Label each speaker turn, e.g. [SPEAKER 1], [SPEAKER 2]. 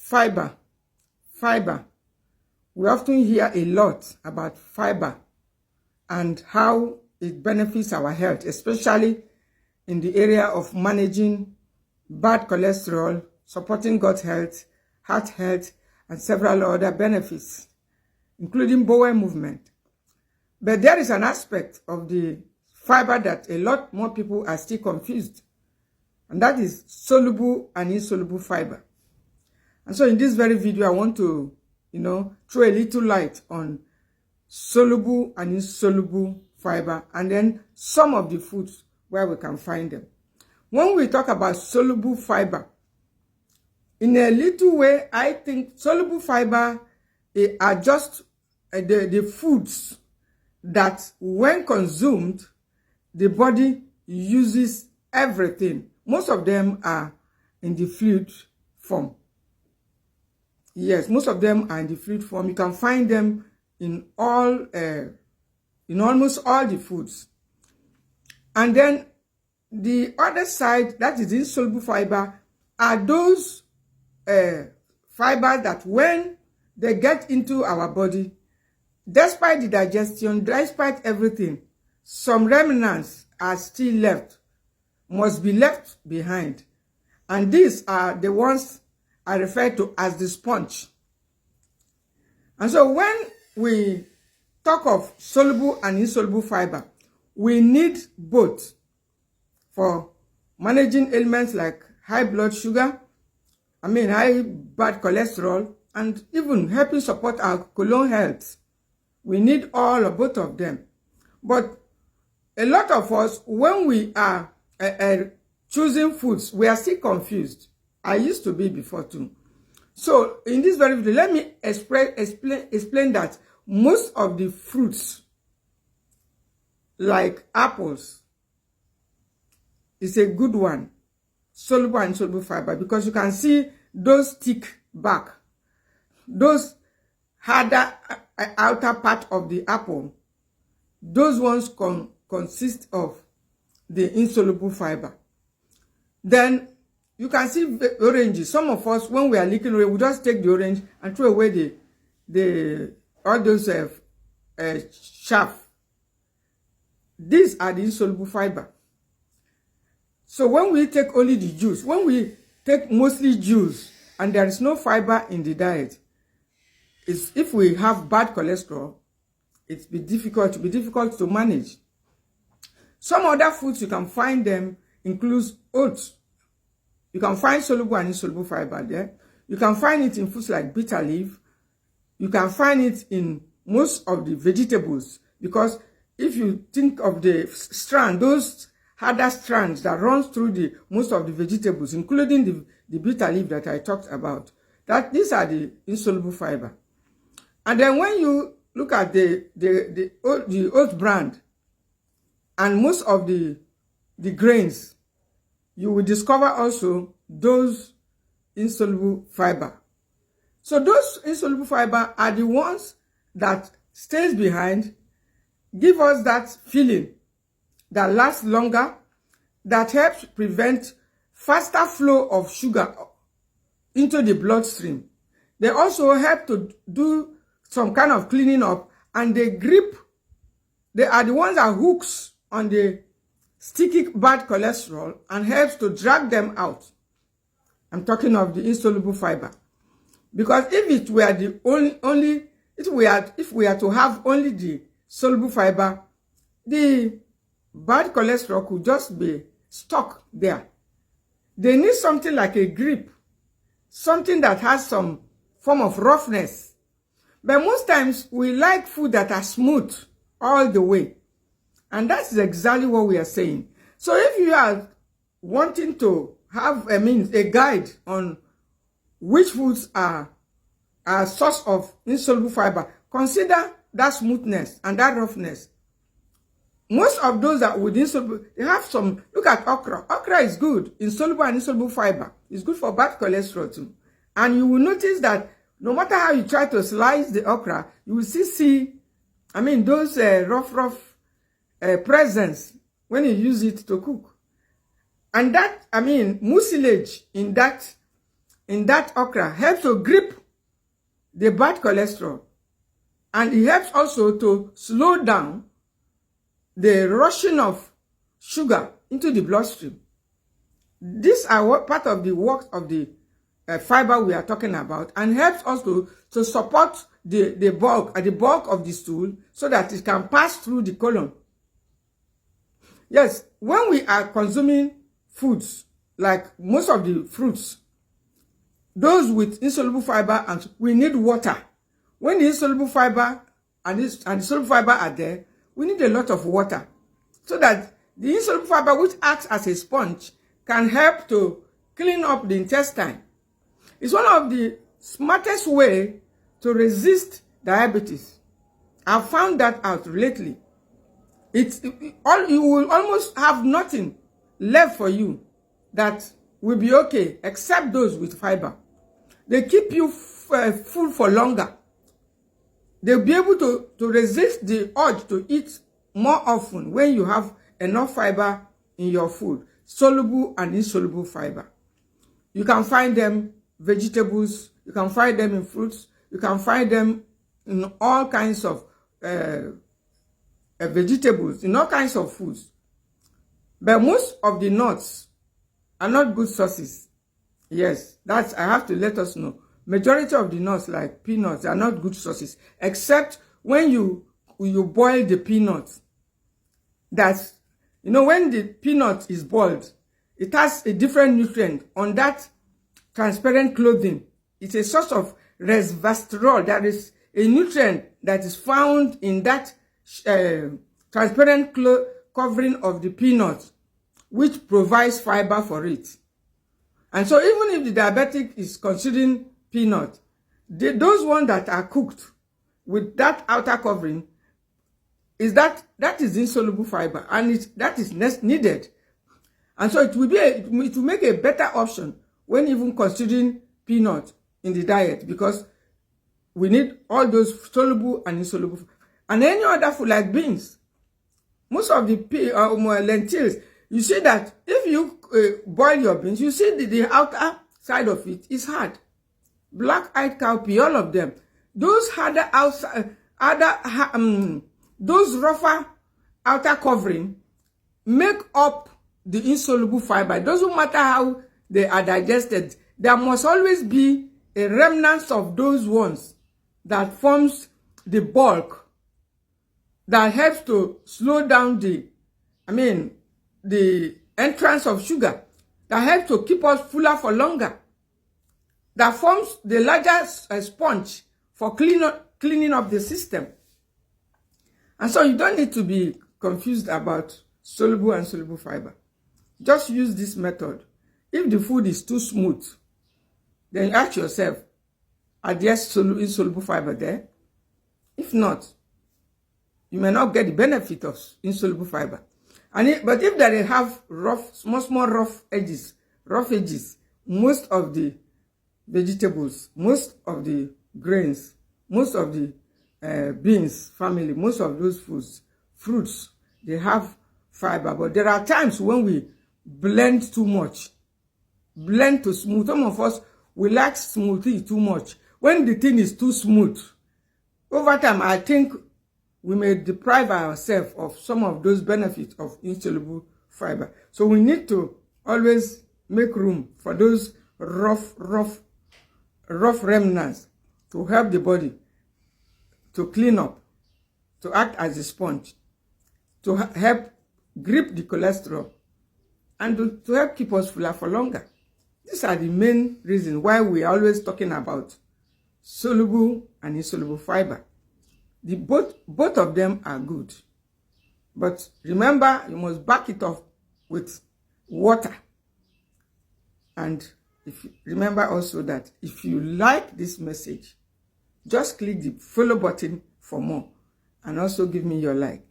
[SPEAKER 1] Fiber. Fiber. We often hear a lot about fiber and how it benefits our health, especially in the area of managing bad cholesterol, supporting gut health, heart health, and several other benefits, including bowel movement. But there is an aspect of the fiber that a lot more people are still confused, and that is soluble and insoluble fiber. And so in this very video, I want to, throw a little light on soluble and insoluble fiber, and then some of the foods where we can find them. When we talk about soluble fiber, in a little way, I think soluble fiber are just the foods that when consumed, the body uses everything. Most of them are in the fluid form. Yes, most of them are in the fluid form. You can find them in almost all the foods. And then the other side, that is insoluble fiber, are those fibers that when they get into our body, despite the digestion, despite everything, some remnants are still left, must be left behind. And these are the ones I refer to as the sponge. And so when we talk of soluble and insoluble fiber, we need both for managing ailments like high blood sugar, high bad cholesterol, and even helping support our colon health. We need all or both of them. But a lot of us, when we are choosing foods, we are still confused. I used to be before too. So in this very video, let me explain that most of the fruits, like apples, is a good one, soluble and insoluble fiber, because you can see those thick back, those harder outer part of the apple, those ones consist of the insoluble fiber. Then you can see the oranges. Some of us, when we are licking away, we just take the orange and throw away all those chaff. These are the insoluble fiber. So when we take only the juice, when we take mostly juice and there is no fiber in the diet, if we have bad cholesterol, it will be difficult to manage. Some other foods you can find them includes oats. You can find soluble and insoluble fiber there. You can find it in foods like bitter leaf. You can find it in most of the vegetables, because if you think of the strand, those harder strands that runs through most of the vegetables, including the bitter leaf that I talked about, that these are the insoluble fiber. And then when you look at the oat brand and most of the grains, you will discover also those insoluble fiber. So those insoluble fiber are the ones that stays behind, give us that feeling that lasts longer, that helps prevent faster flow of sugar into the bloodstream. They also help to do some kind of cleaning up, and they are the ones that hooks on the sticky bad cholesterol and helps to drag them out. I'm talking of the insoluble fiber. Because if it were the if we are to have only the soluble fiber, the bad cholesterol could just be stuck there. They need something like a grip, something that has some form of roughness. But most times we like food that are smooth all the way. And that's exactly what we are saying. So if you are wanting to have a guide on which foods are a source of insoluble fiber, consider that smoothness and that roughness. Most of those that with insoluble, they have some. Look at okra. Okra is good in soluble and insoluble fiber. It's good for bad cholesterol too. And you will notice that no matter how you try to slice the okra, you will still see, those rough presence when you use it to cook. And that, mucilage in that in that okra helps to grip the bad cholesterol, and it helps also to slow down the rushing of sugar into the bloodstream. These are part of the works of the fiber we are talking about, and helps also to support the bulk of the stool so that it can pass through the colon. Yes, when we are consuming foods, like most of the fruits, those with insoluble fiber, and we need water. When the insoluble fiber and the soluble fiber are there, we need a lot of water, so that the insoluble fiber, which acts as a sponge, can help to clean up the intestine. It's one of the smartest way to resist diabetes. I've found that out lately. You will almost have nothing left for you that will be okay, except those with fiber. They keep you full for longer. They'll be able to resist the urge to eat more often when you have enough fiber in your food, soluble and insoluble fiber. You can find them vegetables, you can find them in fruits, you can find them in all kinds of vegetables, in all kinds of foods. But most of the nuts are not good sources. Yes, I have to let us know. Majority of the nuts, like peanuts, are not good sources, except when you boil the peanuts. That's, when the peanut is boiled, it has a different nutrient on that transparent clothing. It's a source of resveratrol. That is a nutrient that is found in that transparent covering of the peanut, which provides fiber for it. And so even if the diabetic is considering peanut, those ones that are cooked with that outer covering, that is insoluble fiber, and that is needed. And so it will make a better option when even considering peanut in the diet, because we need all those soluble and insoluble. And any other food like beans, most of the lentils, you see that if you boil your beans, you see the outer side of it is hard. Black-eyed cowpea, all of them. Those harder outside, those rougher outer covering make up the insoluble fiber. It doesn't matter how they are digested. There must always be a remnant of those ones that forms the bulk that helps to slow down the entrance of sugar, that helps to keep us fuller for longer, that forms the larger sponge for cleaning up the system. And so you don't need to be confused about soluble and insoluble fiber. Just use this method. If the food is too smooth, then ask yourself, are there insoluble fiber there? If not, you may not get the benefit of insoluble fiber. But if they have small rough edges, most of the vegetables, most of the grains, most of the beans family, most of those fruits, they have fiber. But there are times when we blend too much, blend too smooth. Some of us, we like smoothie too much. When the thing is too smooth, over time, I think we may deprive ourselves of some of those benefits of insoluble fiber. So we need to always make room for those rough remnants to help the body to clean up, to act as a sponge, to help grip the cholesterol, and to help keep us fuller for longer. These are the main reasons why we are always talking about soluble and insoluble fiber. Both of them are good. But remember, you must back it up with water. And remember also that if you like this message, just click the follow button for more, and also give me your like.